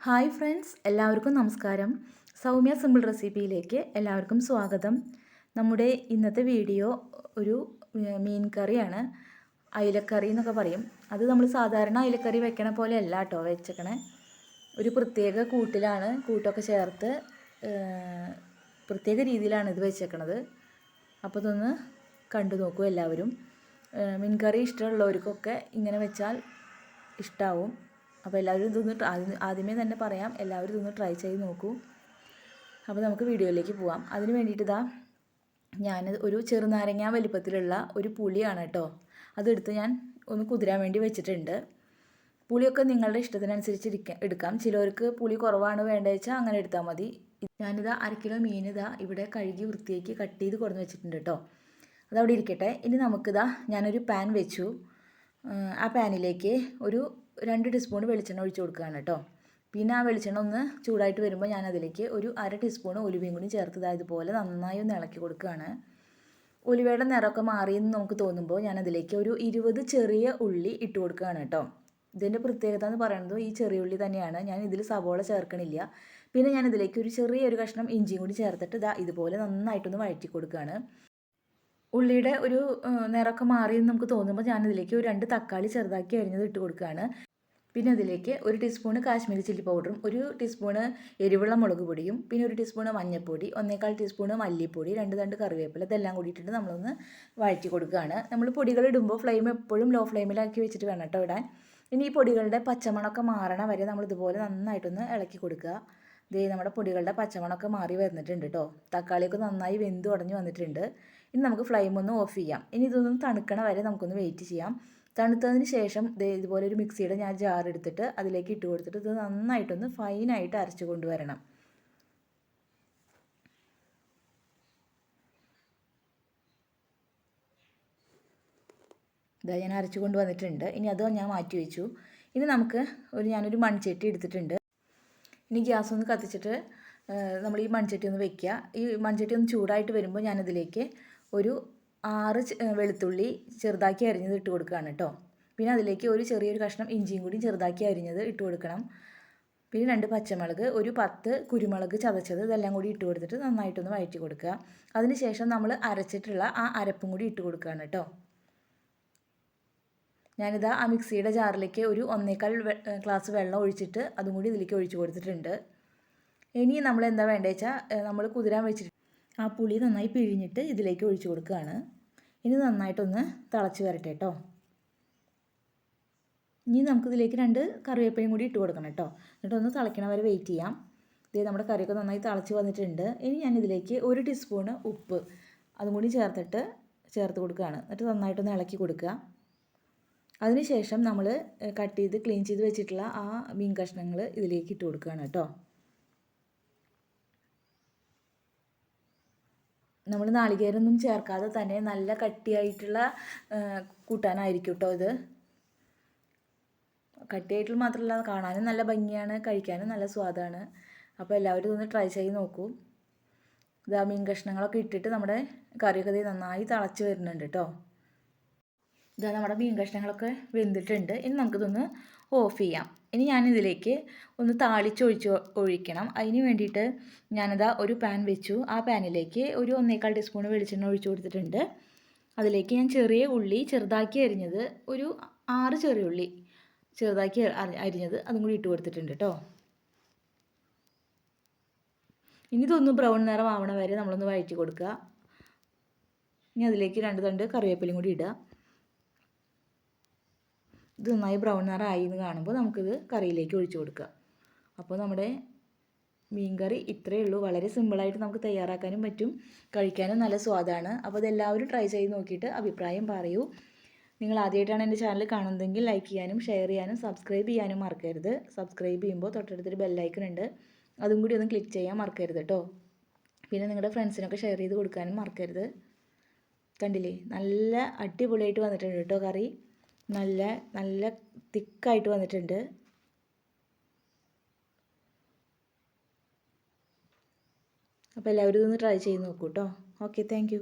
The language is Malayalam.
ഹായ് ഫ്രണ്ട്സ്, എല്ലാവർക്കും നമസ്കാരം. സൗമ്യ സിമ്പിൾ റെസിപ്പിയിലേക്ക് എല്ലാവർക്കും സ്വാഗതം. നമ്മുടെ ഇന്നത്തെ വീഡിയോ ഒരു മീൻ കറിയാണ്. അയിലക്കറി എന്നൊക്കെ പറയും. അത് നമ്മൾ സാധാരണ അയിലക്കറി വെക്കണ പോലെ അല്ല കേട്ടോ വെച്ചേക്കണേ. ഒരു പ്രത്യേക കൂട്ടൊക്കെ ചേർത്ത് പ്രത്യേക രീതിയിലാണ് ഇത് വെച്ചേക്കണത്. അപ്പോൾ ഇതൊന്ന് കണ്ടു നോക്കൂ എല്ലാവരും. മീൻ കറി ഇഷ്ടമുള്ളവർക്കൊക്കെ ഇങ്ങനെ വെച്ചാൽ ഇഷ്ടമാവും. അപ്പോൾ എല്ലാവരും ഇതൊന്ന് ആദ്യമേ തന്നെ പറയാം, എല്ലാവരും ഇതൊന്ന് ട്രൈ ചെയ്ത് നോക്കൂ. അപ്പോൾ നമുക്ക് വീഡിയോയിലേക്ക് പോവാം. അതിന് വേണ്ടിയിട്ട് ഞാൻ ഒരു ചെറുനാരങ്ങ വലിപ്പത്തിലുള്ള ഒരു പുളിയാണ് കേട്ടോ അതെടുത്ത് ഞാൻ ഒന്ന് കുതിരാൻ വേണ്ടി വെച്ചിട്ടുണ്ട്. പുളിയൊക്കെ നിങ്ങളുടെ ഇഷ്ടത്തിനനുസരിച്ച് എടുക്കാം. ചിലർക്ക് പുളി കുറവാണ് വേണ്ടത് വെച്ചാൽ അങ്ങനെ എടുത്താൽ മതി. ഞാനിതാ 1 കിലോ മീൻ ഇവിടെ കഴുകി വൃത്തിയാക്കി കട്ട് ചെയ്ത് കൊടുന്ന് വെച്ചിട്ടുണ്ട് കേട്ടോ. അതവിടെ ഇരിക്കട്ടെ. ഇനി ഞാനൊരു പാൻ വെച്ചു. ആ പാനിലേക്ക് ഒരു 2 ടീസ്പൂൺ വെളിച്ചെണ്ണ ഒഴിച്ച് കൊടുക്കുകയാണ് കേട്ടോ. പിന്നെ ആ വെളിച്ചെണ്ണ ഒന്ന് ചൂടായിട്ട് വരുമ്പോൾ ഞാനതിലേക്ക് ഒരു 1/2 ടീസ്പൂൺ ഉലുവയും കൂടി ചേർത്ത് ഇതുപോലെ നന്നായി ഒന്ന് ഇളക്കി കൊടുക്കുകയാണ്. ഉലുവയുടെ നിറമൊക്കെ മാറിയെന്ന് നമുക്ക് തോന്നുമ്പോൾ ഞാനതിലേക്ക് ഒരു 20 ചെറിയ ഉള്ളി ഇട്ട് കൊടുക്കുകയാണ് കേട്ടോ. ഇതിൻ്റെ പ്രത്യേകത എന്ന് പറയുന്നത് ഈ ചെറിയ ഉള്ളി തന്നെയാണ്. ഞാൻ ഇതിൽ സവോള ചേർക്കണില്ല. പിന്നെ ഞാനിതിലേക്ക് ഒരു ചെറിയൊരു കഷ്ണം ഇഞ്ചിയും കൂടി ചേർത്തിട്ട് ഇതുപോലെ നന്നായിട്ടൊന്ന് വഴറ്റി കൊടുക്കുകയാണ്. ഉള്ളിയുടെ ഒരു നിറമൊക്കെ മാറിയെന്ന് നമുക്ക് തോന്നുമ്പോൾ ഞാനിതിലേക്ക് ഒരു 2 തക്കാളി ചെറുതാക്കി അരിഞ്ഞത് ഇട്ട് കൊടുക്കുകയാണ്. പിന്നെ അതിലേക്ക് 1 ടീസ്പൂണ് കാശ്മീരി ചില്ലി പൗഡറും 1 ടീസ്പൂണ് എരിവുള്ള മുളക് പൊടിയും പിന്നെ 1 ടീസ്പൂണ് മഞ്ഞൾപ്പൊടി 1/4 ടീസ്പൂണ് മല്ലിപ്പൊടി 2 തണ്ട് കറിവേപ്പില ഇതെല്ലാം കൂടിയിട്ടിട്ട് നമ്മളൊന്ന് വഴറ്റി കൊടുക്കുകയാണ്. നമ്മൾ പൊടികൾ ഇടുമ്പോൾ ഫ്ലെയിം എപ്പോഴും ലോ ഫ്ലെയിമിലാക്കി വെച്ചിട്ട് വേണം കേട്ടോ ഇടാൻ. ഇനി ഈ പൊടികളുടെ പച്ചമണമൊക്കെ മാറണ വരെ നമ്മൾ ഇതുപോലെ നന്നായിട്ടൊന്ന് ഇളക്കി കൊടുക്കുക. നമ്മുടെ പൊടികളുടെ പച്ചമണമൊക്കെ മാറി വരുന്നിട്ടുണ്ട് കേട്ടോ. തക്കാളിയൊക്കെ നന്നായി വെന്ത് ഉടഞ്ഞ് വന്നിട്ടുണ്ട്. ഇനി നമുക്ക് ഫ്ലെയിം ഒന്ന് ഓഫ് ചെയ്യാം. ഇനി ഇതൊന്ന് തണുക്കണ വരെ നമുക്കൊന്ന് വെയിറ്റ് ചെയ്യാം. തണുത്തതിന് ശേഷം ഇതുപോലെ ഒരു മിക്സിയുടെ ഞാൻ ജാർ എടുത്തിട്ട് അതിലേക്ക് ഇട്ട് കൊടുത്തിട്ട് ഇത് നന്നായിട്ടൊന്ന് ഫൈനായിട്ട് അരച്ച് കൊണ്ടുവരണം. ഞാൻ അരച്ച് കൊണ്ടുവന്നിട്ടുണ്ട്. ഇനി അത് ഞാൻ മാറ്റി വെച്ചു. ഇനി നമുക്ക് ഞാനൊരു മൺചട്ടി എടുത്തിട്ടുണ്ട്. ഇനി ഗ്യാസ് ഒന്ന് കത്തിച്ചിട്ട് നമ്മൾ ഈ മൺചട്ടി ഒന്ന് വെക്കുക. ഈ മൺചട്ടി ഒന്ന് ചൂടായിട്ട് വരുമ്പോൾ ഞാനതിലേക്ക് ഒരു 6 വെളുത്തുള്ളി ചെറുതാക്കി അരിഞ്ഞത് ഇട്ട് കൊടുക്കുകയാണ് കേട്ടോ. പിന്നെ അതിലേക്ക് ഒരു ചെറിയൊരു കഷ്ണം ഇഞ്ചിയും കൂടി ചെറുതാക്കി അരിഞ്ഞത് ഇട്ട് കൊടുക്കണം. പിന്നെ 2 പച്ചമുളക്, ഒരു 10 കുരുമുളക് ചതച്ചത് ഇതെല്ലാം കൂടി ഇട്ട് കൊടുത്തിട്ട് നന്നായിട്ടൊന്ന് വഴറ്റി കൊടുക്കുക. അതിനുശേഷം നമ്മൾ അരച്ചിട്ടുള്ള ആ അരപ്പും കൂടി ഇട്ട് കൊടുക്കുകയാണ് കേട്ടോ. ആ മിക്സിയുടെ ജാറിലേക്ക് ഒരു 1/4 ഗ്ലാസ് വെള്ളം ഒഴിച്ചിട്ട് അതും കൂടി ഇതിലേക്ക് ഒഴിച്ച് കൊടുത്തിട്ടുണ്ട്. ഇനി നമ്മൾ എന്താ വേണ്ടത് വെച്ചാൽ നമ്മൾ കുതിരാൻ വെച്ചിട്ട് ആ പുളി നന്നായി പിഴിഞ്ഞിട്ട് ഇതിലേക്ക് ഒഴിച്ച് കൊടുക്കുകയാണ്. ഇനി നന്നായിട്ടൊന്ന് തിളച്ച് വരട്ടെ കേട്ടോ. ഇനി നമുക്കിതിലേക്ക് 2 കറിവേപ്പിലയും കൂടി ഇട്ട് കൊടുക്കണം കേട്ടോ. എന്നിട്ടൊന്ന് തിളയ്ക്കണ വരെ വെയിറ്റ് ചെയ്യാം. നമ്മുടെ കറിയൊക്കെ നന്നായി തിളച്ച് വന്നിട്ടുണ്ട്. ഇനി ഞാനിതിലേക്ക് 1 ടീസ്പൂണ് ഉപ്പ് അതും കൂടി ചേർത്ത് കൊടുക്കുകയാണ്. എന്നിട്ട് നന്നായിട്ടൊന്ന് ഇളക്കി കൊടുക്കുക. അതിനുശേഷം നമ്മൾ കട്ട് ചെയ്ത് ക്ലീൻ ചെയ്ത് വെച്ചിട്ടുള്ള ആ മീൻ കഷ്ണങ്ങൾ ഇതിലേക്ക് ഇട്ട് കൊടുക്കുകയാണ് കേട്ടോ. നമ്മൾ നാളികേരമൊന്നും ചേർക്കാതെ തന്നെ നല്ല കട്ടിയായിട്ടുള്ള കൂട്ടാനായിരിക്കും കേട്ടോ ഇത്. കട്ടിയായിട്ടുള്ള മാത്രമല്ല കാണാനും നല്ല ഭംഗിയാണ്, കഴിക്കാനും നല്ല സ്വാദാണ്. അപ്പോൾ എല്ലാവരും ഇതൊന്ന് ട്രൈ ചെയ്ത് നോക്കൂ. മീൻ കഷ്ണങ്ങളൊക്കെ ഇട്ടിട്ട് നമ്മുടെ കറിയൊക്കെ നന്നായി തിളച്ച് വരുന്നുണ്ട് കേട്ടോ. നമ്മുടെ മീൻ കഷ്ണങ്ങളൊക്കെ വെന്തിട്ടുണ്ട്. ഇനി നമുക്കിതൊന്ന് ഓഫ് ചെയ്യാം. ഇനി ഞാനിതിലേക്ക് ഒന്ന് ഒഴിക്കണം. അതിന് വേണ്ടിയിട്ട് ഒരു പാൻ വെച്ചു. ആ പാനിലേക്ക് ഒരു 1/4 ടീസ്പൂൺ വെളിച്ചെണ്ണ ഒഴിച്ച് കൊടുത്തിട്ടുണ്ട്. അതിലേക്ക് ഞാൻ ചെറിയ ഉള്ളി ചെറുതാക്കി അരിഞ്ഞത് ഒരു 6 ചെറിയ ഉള്ളി ചെറുതാക്കി അരിഞ്ഞത് അതും കൂടി ഇട്ട് കൊടുത്തിട്ടുണ്ട് കേട്ടോ. ഇനി ഇതൊന്ന് ബ്രൗൺ നിറം ആവണ വരെ നമ്മളൊന്ന് വഴറ്റി കൊടുക്കുക. ഇനി അതിലേക്ക് 2 തണ്ട് കറിവേപ്പിലയും കൂടി ഇടുക. ഇത് നന്നായി ബ്രൗൺ നിറമായി എന്ന് കാണുമ്പോൾ നമുക്കിത് കറിയിലേക്ക് ഒഴിച്ചു കൊടുക്കുക. അപ്പോൾ നമ്മുടെ മീൻ കറി ഇത്രയേ ഉള്ളൂ. വളരെ സിമ്പിളായിട്ട് നമുക്ക് തയ്യാറാക്കാനും പറ്റും, കഴിക്കാനും നല്ല സ്വാദാണ്. അപ്പോൾ ഇതെല്ലാവരും ട്രൈ ചെയ്ത് നോക്കിയിട്ട് അഭിപ്രായം പറയൂ. നിങ്ങൾ ആദ്യമായിട്ടാണ് എൻ്റെ ചാനൽ കാണുന്നതെങ്കിൽ ലൈക്ക് ചെയ്യാനും ഷെയർ ചെയ്യാനും സബ്സ്ക്രൈബ് ചെയ്യാനും മറക്കരുത്. സബ്സ്ക്രൈബ് ചെയ്യുമ്പോൾ തൊട്ടടുത്തൊരു ബെല്ലൈക്കൺ ഉണ്ട്, അതും കൂടി ഒന്ന് ക്ലിക്ക് ചെയ്യാൻ മറക്കരുത് കേട്ടോ. പിന്നെ നിങ്ങളുടെ ഫ്രണ്ട്സിനൊക്കെ ഷെയർ ചെയ്ത് കൊടുക്കാനും മറക്കരുത്. കണ്ടില്ലേ, നല്ല അടിപൊളിയായിട്ട് വന്നിട്ടുണ്ട് കേട്ടോ കറി. നല്ല തിക്കായിട്ട് വന്നിട്ടുണ്ട്. അപ്പോൾ എല്ലാവരും ഇതൊന്ന് ട്രൈ ചെയ്ത് നോക്കൂ കേട്ടോ. Okay, thank you.